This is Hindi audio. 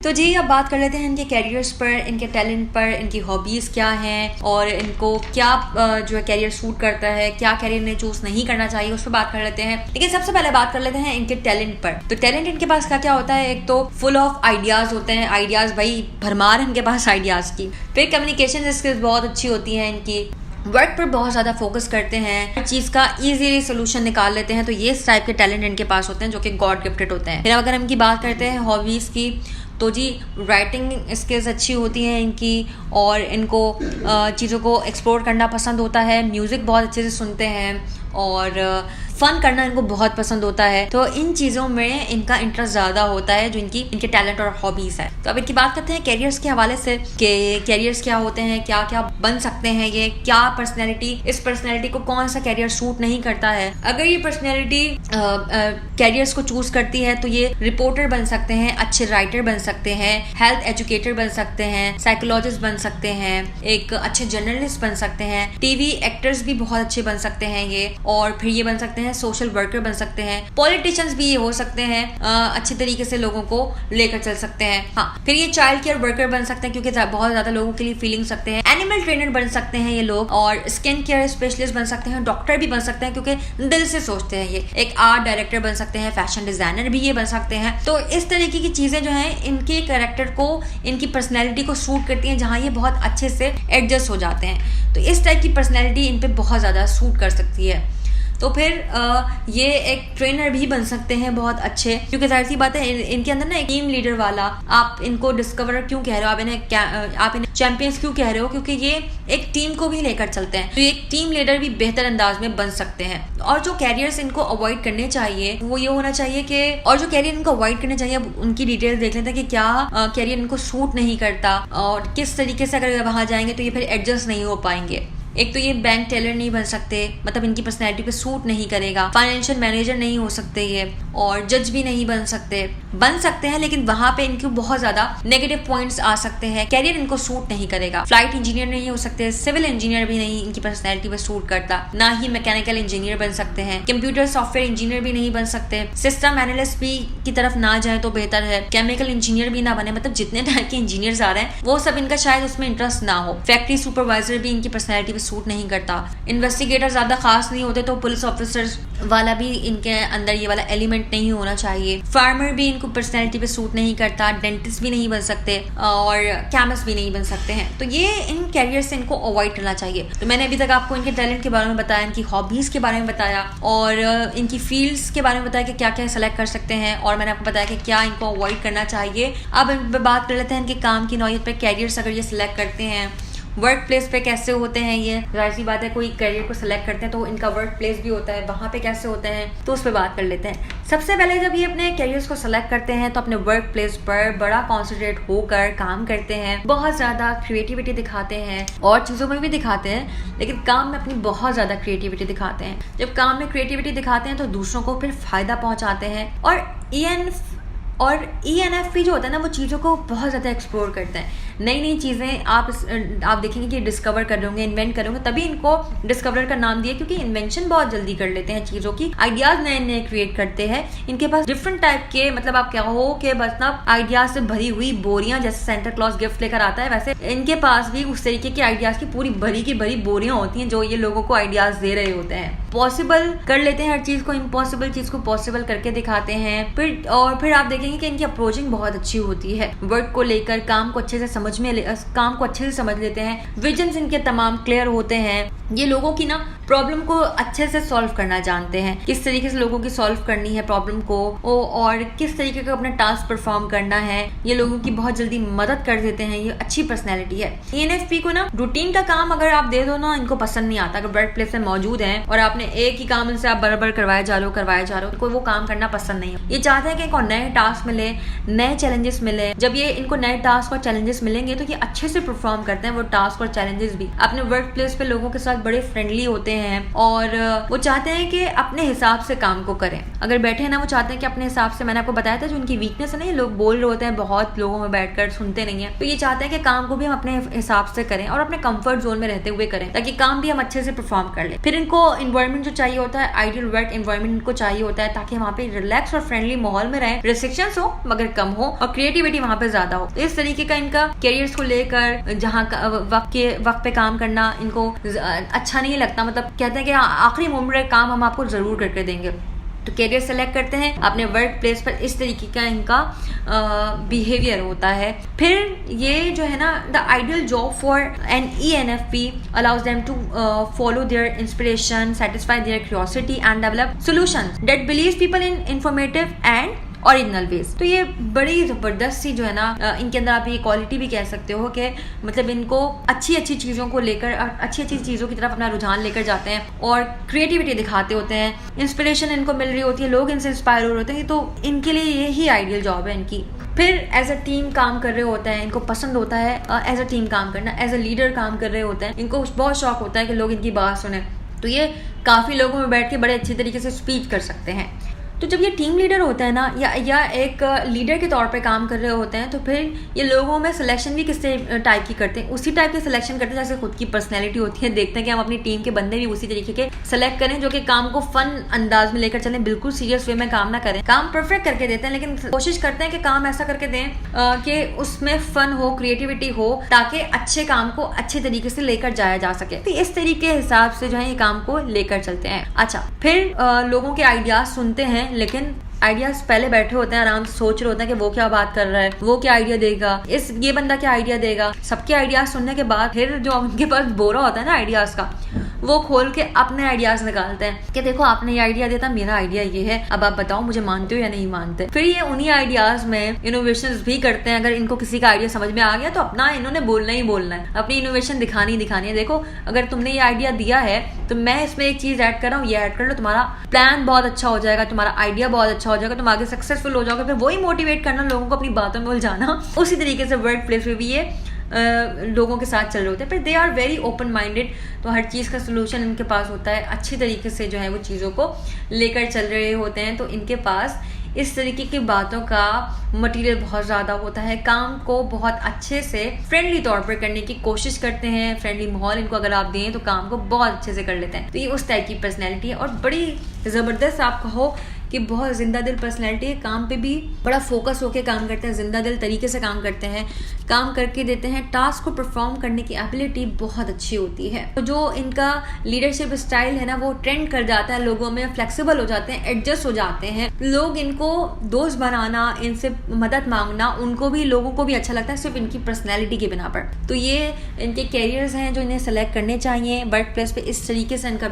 तो जी अब बात कर लेते हैं इनके कैरियर्स पर, इनके टैलेंट पर, इनकी हॉबीज़ क्या हैं और इनको क्या जो है कैरियर सूट करता है, क्या कैरियर इन्हें चूज नहीं करना चाहिए, उस पर बात कर लेते हैं। लेकिन सबसे पहले बात कर लेते हैं इनके टैलेंट पर। तो टैलेंट इनके पास क्या क्या होता है, एक तो फुल ऑफ आइडियाज होते हैं, आइडियाज भाई भरमार है इनके पास आइडियाज की। फिर कम्युनिकेशन स्किल्स बहुत अच्छी होती हैं इनकी, वर्क पर बहुत ज़्यादा फोकस करते हैं, हर चीज़ का इजीली सोल्यूशन निकाल लेते हैं। तो ये इस टाइप के टैलेंट इनके पास होते हैं जो कि गॉड गिफ्टेड होते हैं। फिर अगर हम इनकी बात करते हैं हॉबीज़ की, तो जी राइटिंग स्किल्स अच्छी होती हैं इनकी और इनको चीज़ों को एक्सप्लोर करना पसंद होता है, म्यूज़िक बहुत अच्छे से सुनते हैं और फन करना इनको बहुत पसंद होता है। तो इन चीज़ों में इनका इंटरेस्ट ज़्यादा होता है जो इनके टैलेंट और हॉबीज़ है। तो अब इनकी बात करते हैं कैरियर्स के हवाले से कि कैरियर्स क्या होते हैं, क्या क्या बन सकते हैं, ये क्या पर्सनैलिटी, इस पर्सनैलिटी को कौन सा कैरियर सूट नहीं करता है। अगर ये पर्सनैलिटी कैरियर्स को चूज करती है तो ये रिपोर्टर बन सकते हैं, अच्छे राइटर बन सकते हैं, हेल्थ एजुकेटर बन सकते हैं, साइकोलॉजिस्ट बन सकते हैं, एक अच्छे जर्नलिस्ट बन सकते हैं, टीवी एक्टर्स भी बहुत अच्छे बन सकते हैं ये, और फिर ये बन सकते हैं सोशल वर्कर बन सकते हैं, पॉलिटिशियंस भी ये हो सकते हैं, अच्छे तरीके से लोगों को लेकर चल सकते हैं। हाँ, फिर ये चाइल्ड केयर वर्कर बन सकते हैं क्योंकि बहुत ज्यादा लोगों के लिए फीलिंग सकते हैं, एनिमल ट्रेनर बन सकते हैं ये लोग, और स्किन केयर स्पेशलिस्ट बन सकते हैं, डॉक्टर भी बन सकते हैं क्योंकि दिल से सोचते हैं ये, एक आर्ट डायरेक्टर बन सकते हैं, फैशन डिजाइनर भी ये बन सकते हैं। तो इस तरीके की चीजें जो है इनके कैरेक्टर को, इनकी पर्सनैलिटी को सूट करती हैं, जहाँ ये बहुत अच्छे से एडजस्ट हो जाते हैं। तो इस टाइप की पर्सनैलिटी इन पे बहुत ज्यादा सूट कर सकती है। तो फिर ये एक ट्रेनर भी बन सकते हैं बहुत अच्छे, क्योंकि जाहिर सी बात है इनके अंदर ना एक टीम लीडर वाला, आप इनको डिस्कवर क्यों कह रहे हो, आप इन्हें चैंपियंस क्यों कह रहे हो, क्योंकि ये एक टीम को भी लेकर चलते हैं। तो एक टीम लीडर भी बेहतर अंदाज में बन सकते हैं। और जो कैरियर्स इनको अवॉइड करने चाहिए वो ये होना चाहिए कि, और जो कैरियर इनको अवॉइड करने चाहिए, अब उनकी डिटेल देख लेते हैं कि क्या कैरियर इनको सूट नहीं करता और किस तरीके से अगर वहां जाएंगे तो ये फिर एडजस्ट नहीं हो पाएंगे। एक तो ये बैंक टेलर नहीं बन सकते, मतलब इनकी पर्सनैलिटी पे सूट नहीं करेगा। फाइनेंशियल मैनेजर नहीं हो सकते ये, और जज भी नहीं बन सकते हैं लेकिन वहां पे इनके बहुत ज्यादा नेगेटिव पॉइंट्स आ सकते हैं, कैरियर इनको सूट नहीं करेगा। फ्लाइट इंजीनियर नहीं हो सकते, सिविल इंजीनियर भी नहीं इनकी पर्सनैलिटी पे सूट करता, ना ही मैकेनिकल इंजीनियर बन सकते हैं, कंप्यूटर सॉफ्टवेयर इंजीनियर भी नहीं बन सकते, सिस्टम एनालिस्ट भी की तरफ ना जाए तो बेहतर है, केमिकल इंजीनियर भी ना बने। मतलब जितने टाइप के इंजीनियर्स आ रहे हैं वो सब इनका शायद उसमें इंटरेस्ट ना हो। फैक्ट्री सुपरवाइजर भी इनकी पर्सनैलिटी पे सूट नहीं करता। इन्वेस्टिगेटर ज्यादा खास नहीं होते, तो पुलिस ऑफिसर्स वाला भी इनके अंदर ये वाला एलिमेंट नहीं होना चाहिए। फार्मर भी इनको पर्सनैलिटी पे सूट नहीं करता, डेंटिस्ट भी नहीं बन सकते और केमिस्ट भी नहीं बन सकते हैं। तो ये इन कैरियर से इनको अवॉइड करना चाहिए। तो मैंने अभी तक आपको इनके टैलेंट के बारे में बताया, इनकी हॉबीज के बारे में बताया और इनकी फील्ड्स के बारे में बताया कि क्या क्या सेलेक्ट कर सकते हैं, और मैंने आपको बताया कि क्या इनको अवॉइड करना चाहिए। अब इन पर बात कर लेते हैं इनके काम की नौयत पे। कैरियर्स अगर ये सिलेक्ट करते हैं, वर्क प्लेस पे कैसे होते हैं ये, जाहिर सी बात है कोई करियर को सिलेक्ट करते हैं तो इनका वर्क प्लेस भी होता है, वहाँ पे कैसे होते हैं, तो उस पर बात कर लेते हैं। सबसे पहले जब ये अपने कैरियर्स को सिलेक्ट करते हैं तो अपने वर्क प्लेस पर बड़ा कॉन्सेंट्रेट होकर काम करते हैं, बहुत ज़्यादा क्रिएटिविटी दिखाते हैं और चीज़ों में भी दिखाते हैं, लेकिन काम में अपनी बहुत ज़्यादा क्रिएटिविटी दिखाते हैं। जब काम में क्रिएटिविटी दिखाते हैं तो दूसरों को फिर फ़ायदा पहुँचाते हैं। और ENFP जो होता है ना, वो चीज़ों को बहुत ज़्यादा एक्सप्लोर करता है। नई नई चीज़ें आप देखेंगे कि डिस्कवर कर रहे होंगे, इन्वेंट कर रहे होंगे, तभी इनको डिस्कवर का नाम दिया, क्योंकि इन्वेंशन बहुत जल्दी कर लेते हैं चीज़ों की, आइडियाज़ नए नए क्रिएट करते हैं। इनके पास डिफरेंट टाइप के, मतलब आप क्या हो कि मतलब आइडियाज़ से भरी हुई बोरियां, जैसे सेंटा क्लॉज गिफ्ट लेकर आता है, वैसे इनके पास भी उस तरीके के आइडियाज़ की पूरी भरी की भरी बोरियां होती हैं जो ये लोगों को आइडियाज़ दे रहे होते हैं। पॉसिबल कर लेते हैं हर चीज़ को, इम्पॉसिबल चीज़ को पॉसिबल करके दिखाते हैं। फिर आप देखेंगे कि इनकी अप्रोचिंग बहुत अच्छी होती है, वर्क को लेकर काम को अच्छे से समझ लेते हैं। विजन्स इनके तमाम क्लियर होते हैं। ये लोगों की ना प्रॉब्लम को अच्छे से सॉल्व करना जानते हैं, किस तरीके से लोगों की सॉल्व करनी है प्रॉब्लम को, और किस तरीके का अपना टास्क परफॉर्म करना है। ये लोगों की बहुत जल्दी मदद कर देते हैं, ये अच्छी पर्सनैलिटी है। ENFP को ना रूटीन का काम अगर आप दे दो ना, इनको पसंद नहीं आता। अगर वर्क प्लेस में मौजूद हैं और आपने एक ही काम इनसे आप बराबर करवाए जा रहे हो, तो वो काम करना पसंद नहीं है। ये चाहते हैं कि इनको नए टास्क मिले, नए चैलेंजेस मिले। जब ये इनको नए टास्क और चैलेंजेस मिलेंगे तो ये अच्छे से परफॉर्म करते हैं वो टास्क और चैलेंजेस भी। अपने वर्क प्लेस पे लोगों के साथ बड़े फ्रेंडली होते हैं और वो चाहते हैं कि अपने हिसाब से काम को करें। अगर बैठे हैं ना, वो चाहते हैं कि अपने हिसाब से, मैंने आपको बताया था जो उनकी वीकनेस है ना, ये लोग बोल रहे होते हैं बहुत लोगों में बैठकर, सुनते नहीं है, तो ये चाहते हैं कि काम को भी हम अपने हिसाब से करें और अपने कंफर्ट जोन में रहते हुए करें ताकि काम भी हम अच्छे से परफॉर्म कर ले। फिर इनको एनवायरनमेंट जो चाहिए होता है, आइडियल वर्क एनवायरनमेंट इनको चाहिए होता है ताकि वहाँ पे रिलैक्स और फ्रेंडली माहौल में रहें, रिस्ट्रिक्शंस हो मगर कम हो और क्रिएटिविटी वहाँ पे ज्यादा हो। इस तरीके का इनका कैरियर्स को लेकर जहाँ वक्त पे काम करना इनको अच्छा नहीं लगता, मतलब कहते हैं कि आखिरी मोमेंट काम हम आपको जरूर करके देंगे। तो कैरियर सेलेक्ट करते हैं अपने वर्क प्लेस पर, इस तरीके का इनका बिहेवियर होता है। फिर ये जो है ना, the ideal job for an ENFP allows them to follow their inspiration, satisfy their curiosity and develop solutions that believes people in informative and original ways. तो ये बड़ी जबरदस्त सी जो है ना, इनके अंदर आप ये क्वालिटी भी कह सकते हो कि मतलब इनको अच्छी अच्छी चीज़ों को लेकर, अच्छी अच्छी चीज़ों की तरफ अपना रुझान लेकर जाते हैं और क्रिएटिविटी दिखाते होते हैं, इंस्पिरेशन इनको मिल रही होती है, लोग इनसे इंस्पायर हो रहे होते हैं, तो इनके लिए यही आइडियल जॉब है इनकी। फिर एज अ टीम काम कर रहे होते हैं, इनको पसंद होता है एज अ टीम काम करना, एज अ लीडर काम कर रहे होते हैं, इनको बहुत शौक होता है कि लोग इनकी बात सुने, तो ये काफ़ी लोगों में बैठ के बड़े अच्छे तरीके से स्पीच कर सकते हैं। तो जब ये टीम लीडर होता है ना, या एक लीडर के तौर पे काम कर रहे होते हैं, तो फिर ये लोगों में सिलेक्शन भी किस टाइप की करते हैं, उसी टाइप की सिलेक्शन करते हैं जैसे खुद की पर्सनैलिटी होती है। देखते हैं कि हम अपनी टीम के बंदे भी उसी तरीके के सेलेक्ट करें जो कि काम को फन अंदाज में लेकर चलें, बिल्कुल सीरियस वे में काम ना करें। काम परफेक्ट करके देते हैं लेकिन कोशिश करते हैं कि काम ऐसा करके दें कि उसमें फन हो, क्रिएटिविटी हो, ताकि अच्छे काम को अच्छे तरीके से लेकर जाया जा सके। तो इस तरीके हिसाब से जो है ये काम को लेकर चलते हैं। अच्छा, फिर लोगों के आइडियाज सुनते हैं, लेकिन आइडियाज पहले बैठे होते हैं, आराम से सोच रहे होते हैं कि वो क्या बात कर रहा है, वो क्या आइडिया देगा, ये बंदा क्या आइडिया देगा। सबके आइडियाज सुनने के बाद फिर जो उनके पास बोरा होता है ना आइडियाज का, वो खोल के अपने आइडियाज निकालते हैं कि देखो आपने ये आइडिया दिया था, मेरा आइडिया ये है, अब आप बताओ मुझे मानते हो या नहीं मानते। फिर ये उन्हीं आइडियाज में इनोवेशन भी करते हैं। अगर इनको किसी का आइडिया समझ में आ गया तो अपना इन्होंने बोलना ही बोलना है, अपनी इनोवेशन दिखानी है। देखो अगर तुमने ये आइडिया दिया है तो मैं इसमें एक चीज ऐड कर रहा हूँ, ये ऐड कर लो, तुम्हारा प्लान बहुत अच्छा हो जाएगा, तुम्हारा आइडिया बहुत अच्छा हो जाएगा, तुम आगे सक्सेसफुल हो जाओगे। फिर वही मोटिवेट करना, लोगों को अपनी बातों में उलझाना। उसी तरीके से वर्क प्लेस में भी ये लोगों के साथ चल रहे होते हैं, पर they are very open minded, तो हर चीज़ का सोल्यूशन इनके पास होता है, अच्छी तरीके से जो है वो चीज़ों को लेकर चल रहे होते हैं। तो इनके पास इस तरीके की बातों का मटेरियल बहुत ज़्यादा होता है, काम को बहुत अच्छे से फ्रेंडली तौर पर करने की कोशिश करते हैं। फ्रेंडली माहौल इनको अगर आप दें तो काम को बहुत अच्छे से कर लेते हैं। तो ये उस टाइप की पर्सनैलिटी है और बड़ी ज़बरदस्त आप कहो कि बहुत जिंदा दिल पर्सनैलिटी है। काम पे भी बड़ा फोकस होके काम करते हैं, जिंदा दिल तरीके से काम करते हैं, काम करके देते हैं। टास्क को परफॉर्म करने की एबिलिटी बहुत अच्छी होती है। तो जो इनका लीडरशिप स्टाइल है ना, वो ट्रेंड कर जाता है, लोगों में फ्लेक्सिबल हो जाते हैं, एडजस्ट हो जाते हैं। लोग इनको दोस्त बनाना, इनसे मदद मांगना, उनको भी, लोगों को भी अच्छा लगता है सिर्फ इनकी पर्सनैलिटी के बिना पर। तो ये इनके कैरियर्स हैं जो इन्हें सेलेक्ट करने चाहिए वर्क प्लेस पे। इस तरीके से इनका